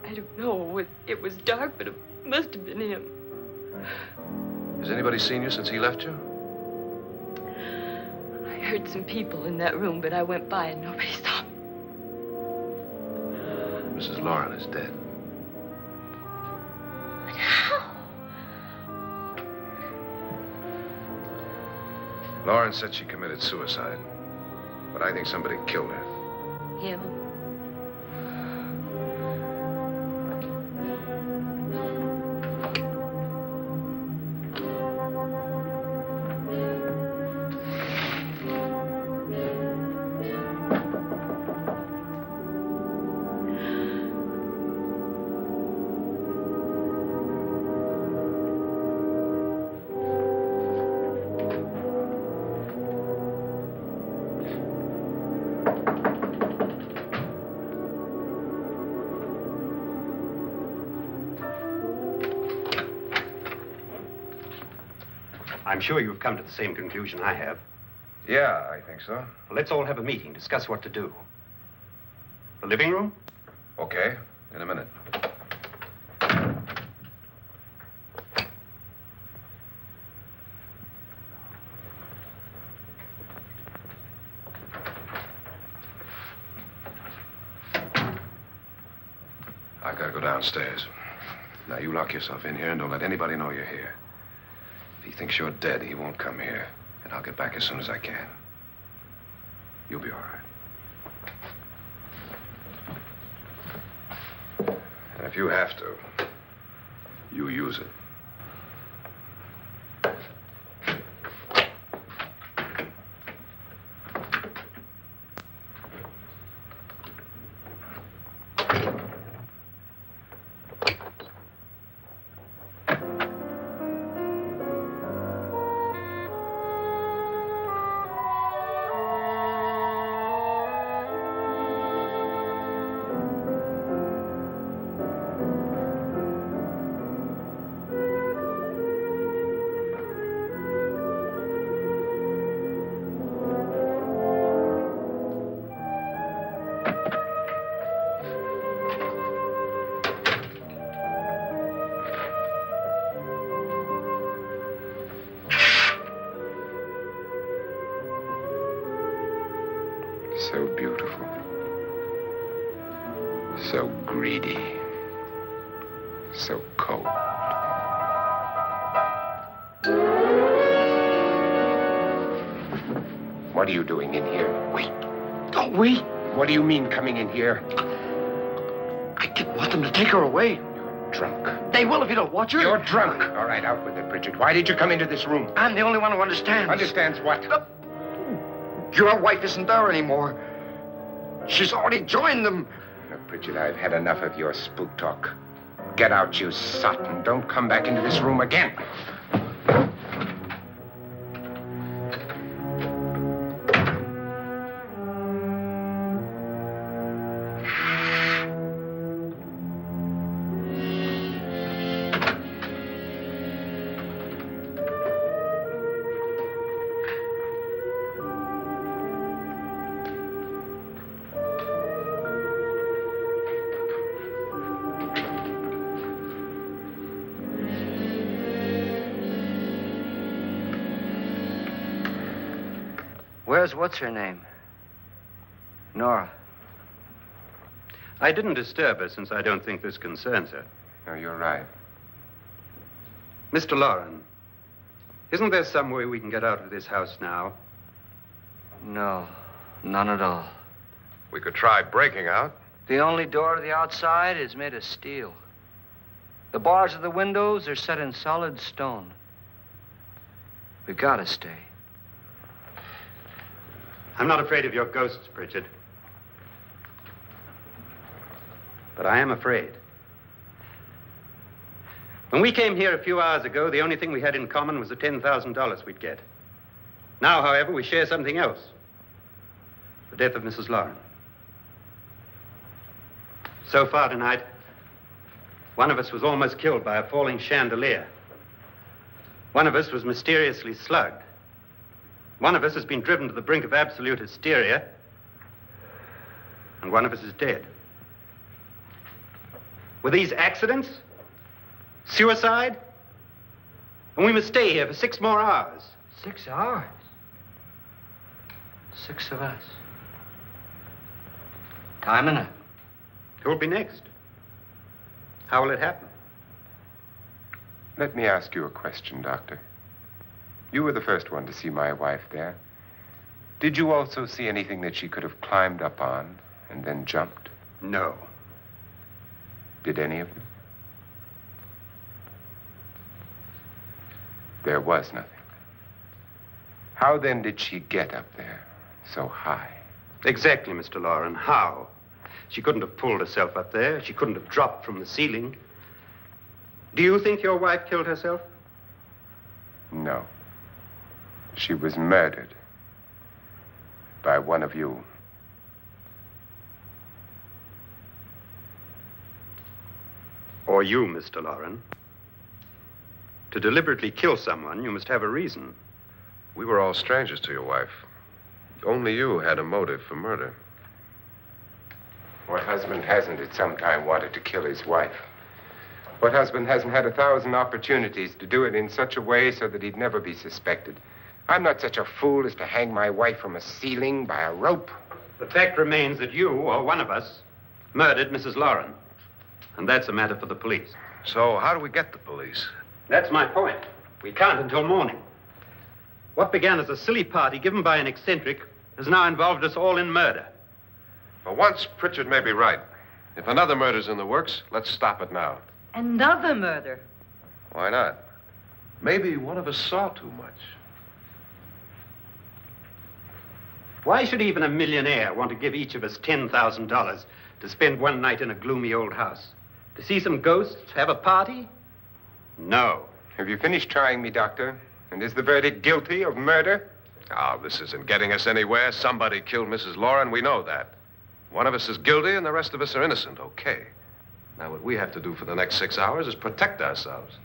Speaker 4: I don't know. It was dark, but it must have been him.
Speaker 3: Has anybody seen you since he left you?
Speaker 4: I heard some people in that room, but I went by and nobody saw me.
Speaker 3: Mrs. Loren is dead.
Speaker 4: But how?
Speaker 3: Loren said she committed suicide, but I think somebody killed her.
Speaker 4: Him?
Speaker 6: I'm sure you've come to the same conclusion I have.
Speaker 3: Yeah, I think so.
Speaker 6: Well, let's all have a meeting, discuss what to do. The living room?
Speaker 3: Okay, in a minute. I gotta go downstairs. Now, you lock yourself in here and don't let anybody know you're here. If he thinks you're dead, he won't come here. And I'll get back as soon as I can. You'll be all right. And if you have to, you use it. So beautiful. So greedy. So cold. What are you doing in here?
Speaker 8: Wait. Don't wait.
Speaker 2: What do you mean coming in here?
Speaker 8: I didn't want them to take her away.
Speaker 2: You're drunk.
Speaker 8: They will if you don't watch her.
Speaker 2: You're drunk. All right, out with it, Bridget. Why did you come into this room?
Speaker 8: I'm the only one who understands.
Speaker 2: Understands what?
Speaker 8: Your wife isn't there anymore. She's already joined them.
Speaker 2: Look, Bridget, I've had enough of your spook talk. Get out, you sot, and don't come back into this room again.
Speaker 1: Where's what's-her-name? Nora.
Speaker 6: I didn't disturb her since I don't think this concerns her.
Speaker 2: No, you're right.
Speaker 6: Mr. Loren, isn't there some way we can get out of this house now?
Speaker 1: No, none at all.
Speaker 3: We could try breaking out.
Speaker 1: The only door to the outside is made of steel. The bars of the windows are set in solid stone. We gotta stay.
Speaker 6: I'm not afraid of your ghosts, Bridget. But I am afraid. When we came here a few hours ago, the only thing we had in common was the $10,000 we'd get. Now, however, we share something else. The death of Mrs. Loren. So far tonight, one of us was almost killed by a falling chandelier. One of us was mysteriously slugged. One of us has been driven to the brink of absolute hysteria, and one of us is dead. Were these accidents? Suicide? And we must stay here for 6 more hours.
Speaker 1: 6 hours? 6 of us. Time enough.
Speaker 6: Who'll be next? How will it happen?
Speaker 2: Let me ask you a question, Doctor. You were the first one to see my wife there. Did you also see anything that she could have climbed up on and then jumped?
Speaker 6: No.
Speaker 2: Did any of you? There was nothing. How then did she get up there so high?
Speaker 6: Exactly, Mr. Loren. How? She couldn't have pulled herself up there. She couldn't have dropped from the ceiling. Do you think your wife killed herself?
Speaker 2: No. She was murdered by one of you.
Speaker 6: Or you, Mr. Loren. To deliberately kill someone, you must have a reason.
Speaker 3: We were all strangers to your wife. Only you had a motive for murder.
Speaker 2: What husband hasn't at some time wanted to kill his wife? What husband hasn't had 1,000 opportunities to do it in such a way so that he'd never be suspected? I'm not such a fool as to hang my wife from a ceiling by a rope.
Speaker 6: The fact remains that you, or one of us, murdered Mrs. Lauren. And that's a matter for the police.
Speaker 3: So how do we get the police?
Speaker 6: That's my point. We can't until morning. What began as a silly party given by an eccentric has now involved us all in murder.
Speaker 3: For once, Pritchard may be right. If another murder's in the works, let's stop it now.
Speaker 7: Another murder.
Speaker 3: Why not? Maybe one of us saw too much.
Speaker 6: Why should even a millionaire want to give each of us $10,000 to spend one night in a gloomy old house? To see some ghosts, have a party? No.
Speaker 2: Have you finished trying me, Doctor? And is the verdict guilty of murder?
Speaker 3: Oh, this isn't getting us anywhere. Somebody killed Mrs. Lauren. We know that. One of us is guilty and the rest of us are innocent. Okay. Now, what we have to do for the next 6 hours is protect ourselves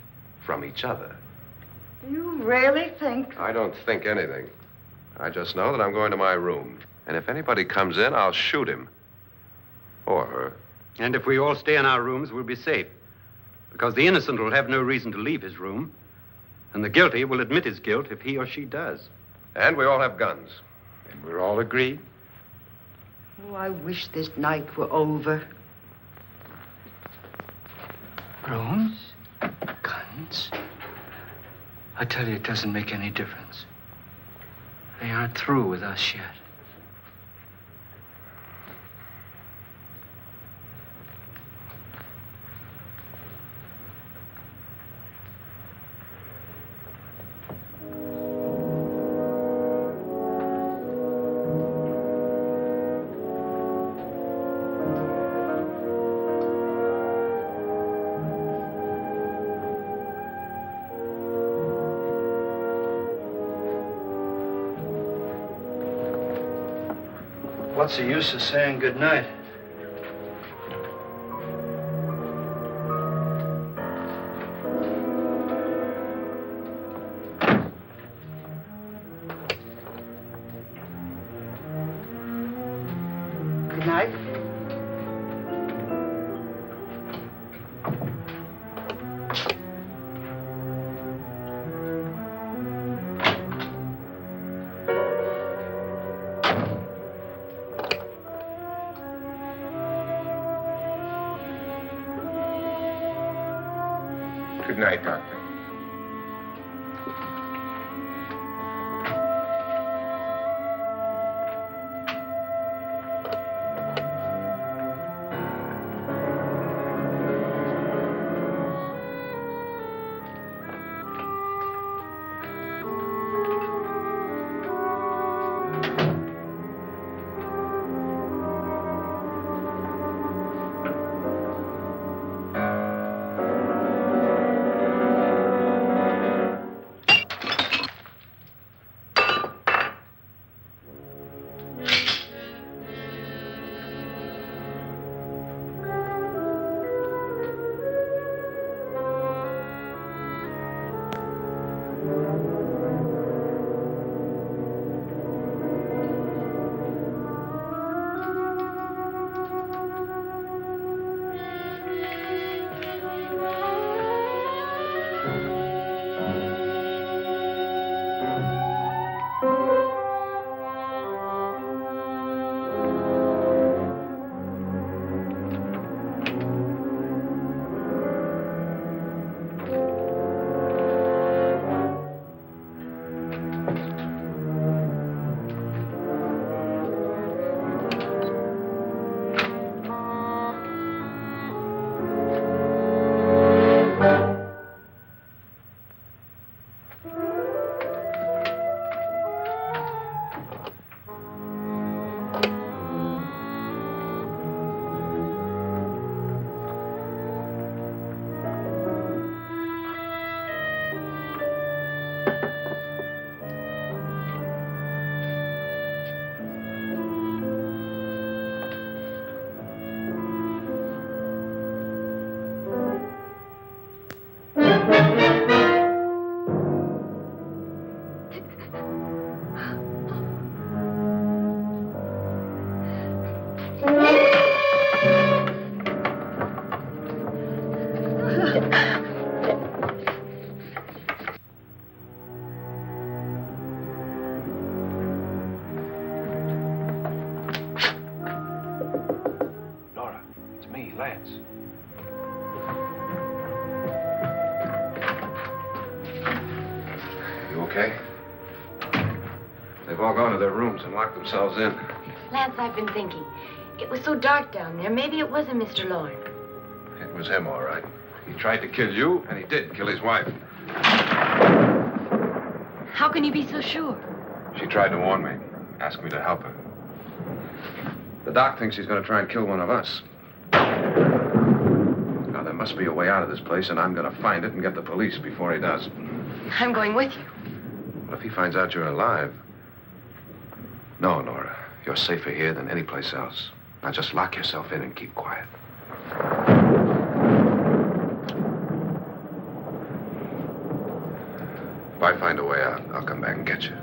Speaker 3: from each other.
Speaker 7: Do you really think?
Speaker 3: I don't think anything. I just know that I'm going to my room. And if anybody comes in, I'll shoot him. Or her.
Speaker 6: And if we all stay in our rooms, we'll be safe. Because the innocent will have no reason to leave his room. And the guilty will admit his guilt if he or she does.
Speaker 3: And we all have guns.
Speaker 2: And we're all agreed?
Speaker 7: Oh, I wish this night were over.
Speaker 1: Rooms? Guns? I tell you, it doesn't make any difference. They aren't through with us yet. What's the use of saying good night?
Speaker 7: Good night.
Speaker 2: Good night, Doctor.
Speaker 3: Lance. You okay? They've all gone to their rooms and locked themselves in.
Speaker 4: Lance, I've been thinking. It was so dark down there. Maybe it wasn't Mr. Lorne.
Speaker 3: It was him, all right. He tried to kill you, and he did kill his wife.
Speaker 4: How can you be so sure?
Speaker 3: She tried to warn me, asked me to help her. The doc thinks he's going to try and kill one of us. Now, there must be a way out of this place, and I'm going to find it and get the police before he does.
Speaker 4: I'm going with you.
Speaker 3: Well, if he finds out you're alive... No, Nora. You're safer here than any place else. Now, just lock yourself in and keep quiet. If I find a way out, I'll come back and get you.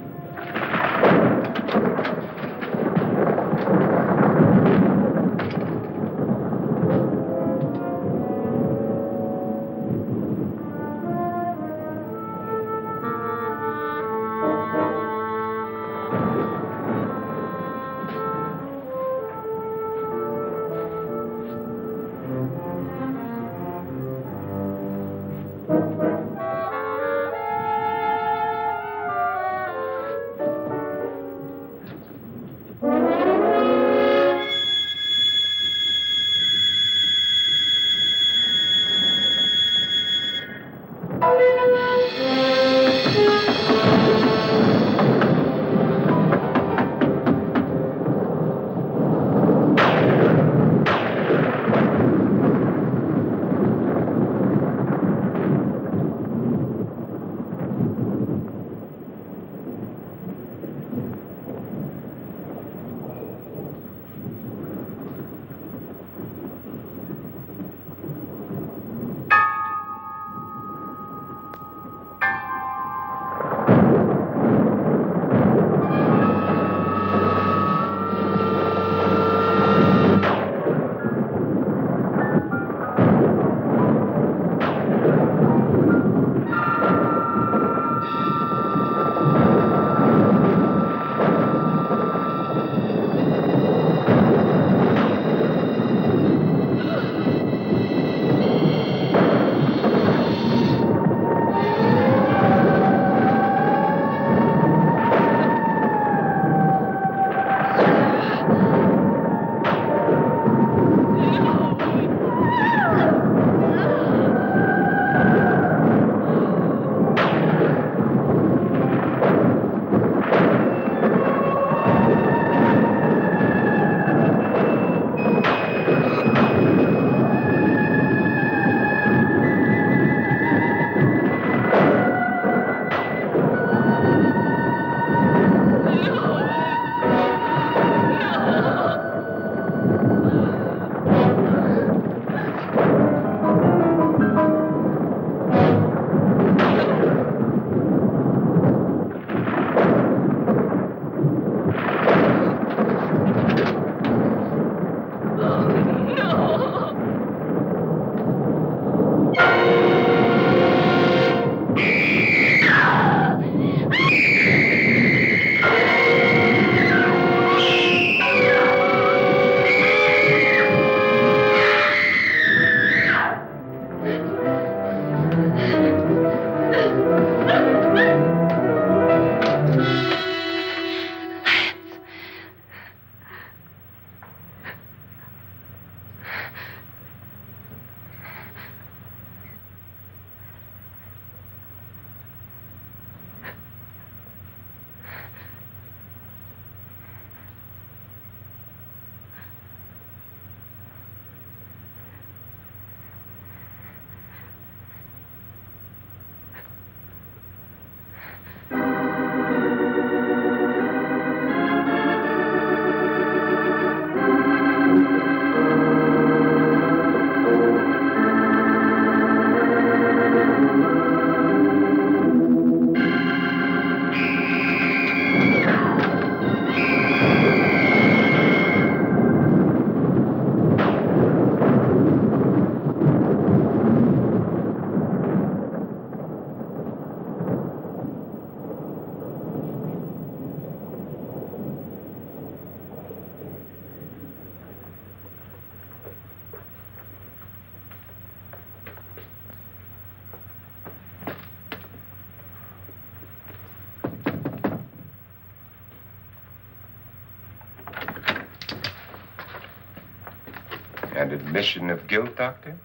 Speaker 2: And admission of guilt, Doctor?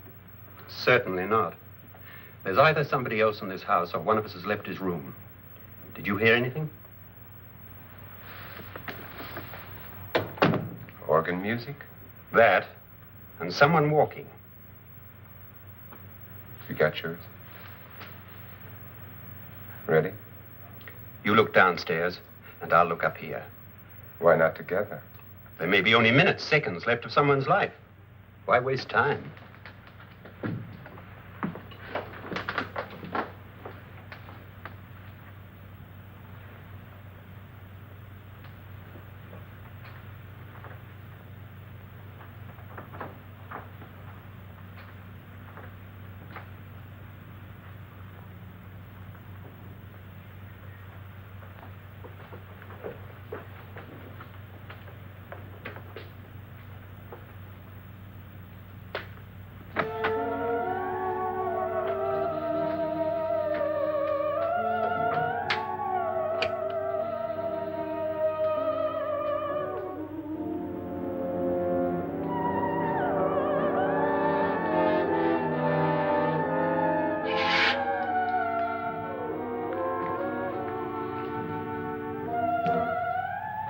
Speaker 6: Certainly not. There's either somebody else in this house or one of us has left his room. Did you hear anything?
Speaker 2: Organ music?
Speaker 6: That, and someone walking.
Speaker 2: You got yours? Ready?
Speaker 6: You look downstairs, and I'll look up here.
Speaker 2: Why not together?
Speaker 6: There may be only minutes, seconds left of someone's life. Why waste time?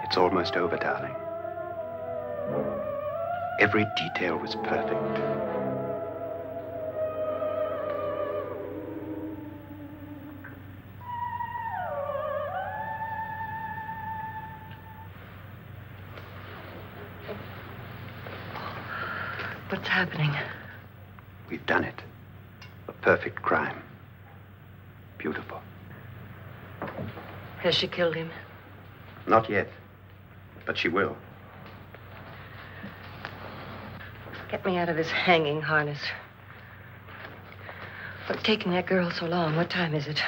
Speaker 6: It's almost over, darling. Every detail was perfect.
Speaker 5: What's happening?
Speaker 6: We've done it. A perfect crime. Beautiful.
Speaker 5: Has she killed him?
Speaker 6: Not yet. But she will.
Speaker 5: Get me out of this hanging harness. What's taking that girl so long? What time is it?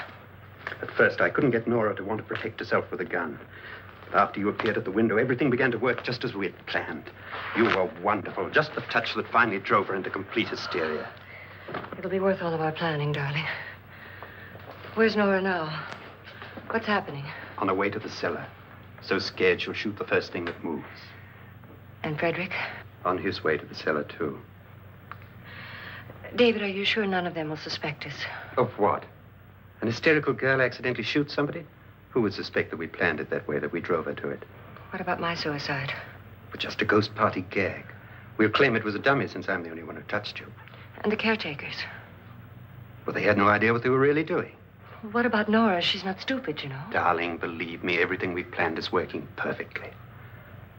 Speaker 6: At first, I couldn't get Nora to want to protect herself with a gun. But after you appeared at the window, everything began to work just as we had planned. You were wonderful. Just the touch that finally drove her into complete hysteria.
Speaker 5: It'll be worth all of our planning, darling. Where's Nora now? What's happening?
Speaker 6: On her way to the cellar. So scared she'll shoot the first thing that moves.
Speaker 5: And Frederick?
Speaker 6: On his way to the cellar, too.
Speaker 5: David, are you sure none of them will suspect us?
Speaker 6: Of what? An hysterical girl accidentally shoots somebody? Who would suspect that we planned it that way, that we drove her to it?
Speaker 5: What about my suicide?
Speaker 6: But just a ghost party gag. We'll claim it was a dummy since I'm the only one who touched you.
Speaker 5: And the caretakers?
Speaker 6: Well, they had no idea what they were really doing.
Speaker 5: What about Nora? She's not stupid, you know.
Speaker 6: Darling, believe me, everything we've planned is working perfectly.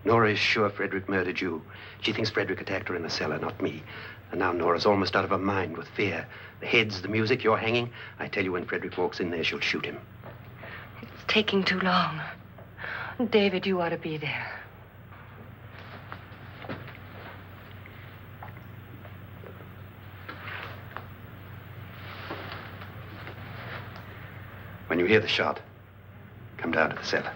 Speaker 6: Nora is sure Frederick murdered you. She thinks Frederick attacked her in the cellar, not me. And now Nora's almost out of her mind with fear. The heads, the music, you're hanging. I tell you, when Frederick walks in there, she'll shoot him.
Speaker 5: It's taking too long. David, you ought to be there.
Speaker 6: When you hear the shot, come down to the cellar.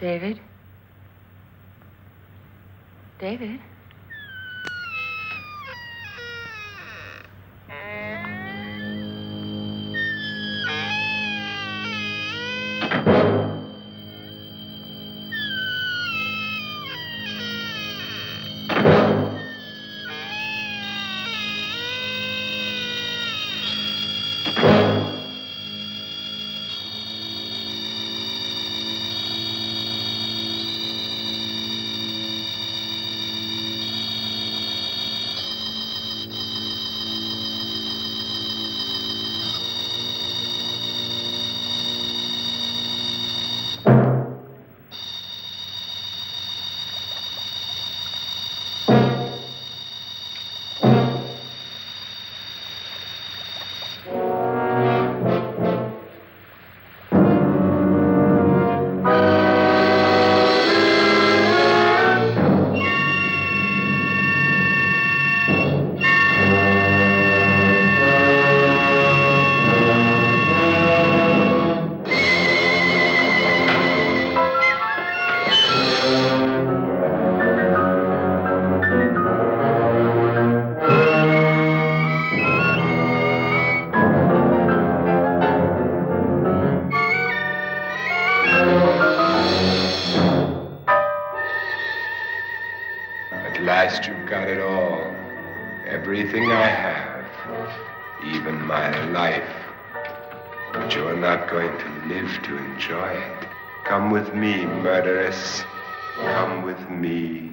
Speaker 5: David? David?
Speaker 2: At last you've got it all. Everything I have. Even my life. But you're not going to live to enjoy it. Come with me, murderess. Come with me.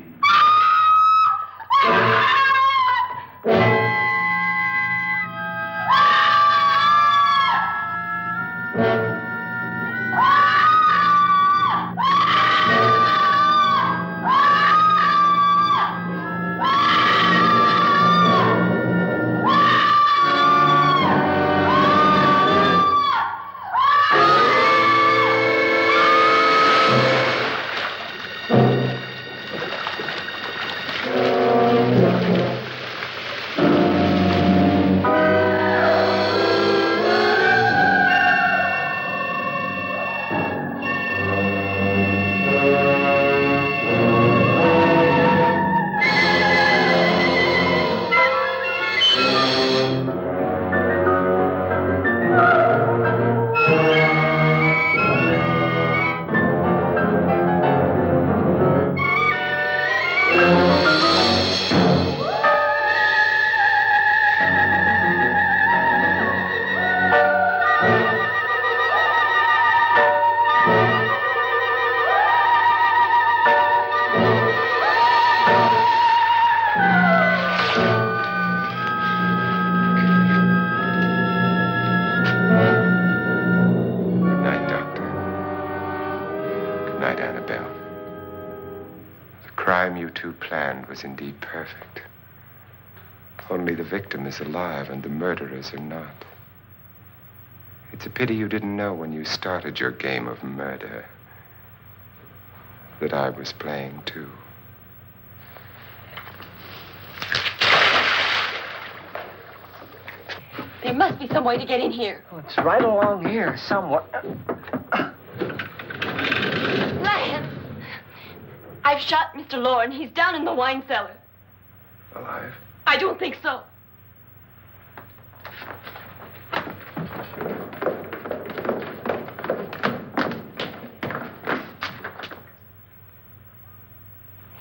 Speaker 2: Was indeed perfect. Only the victim is alive and the murderers are not. It's a pity you didn't know when you started your game of murder that I was playing too.
Speaker 4: There must be some way to get in here.
Speaker 1: Oh, it's right along here somewhere.
Speaker 4: Lance! I've shot Mr. Loren. He's down in the wine cellar.
Speaker 3: Alive?
Speaker 4: I don't think so.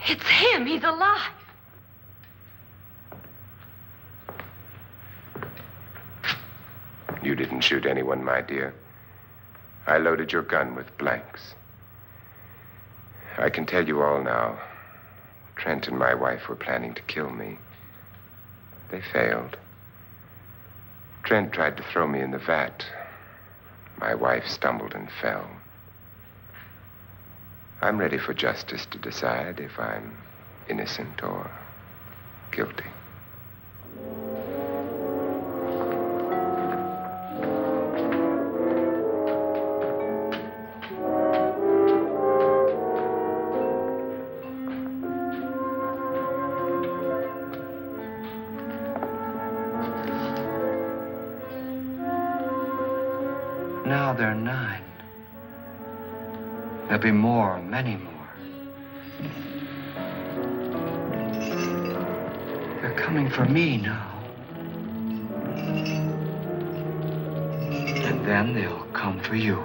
Speaker 4: It's him. He's alive.
Speaker 2: You didn't shoot anyone, my dear. I loaded your gun with blanks. I can tell you all now. Trent and my wife were planning to kill me. They failed. Trent tried to throw me in the vat. My wife stumbled and fell. I'm ready for justice to decide if I'm innocent or guilty.
Speaker 1: Now they're 9. There'll be more, many more. They're coming for me now. And then they'll come for you.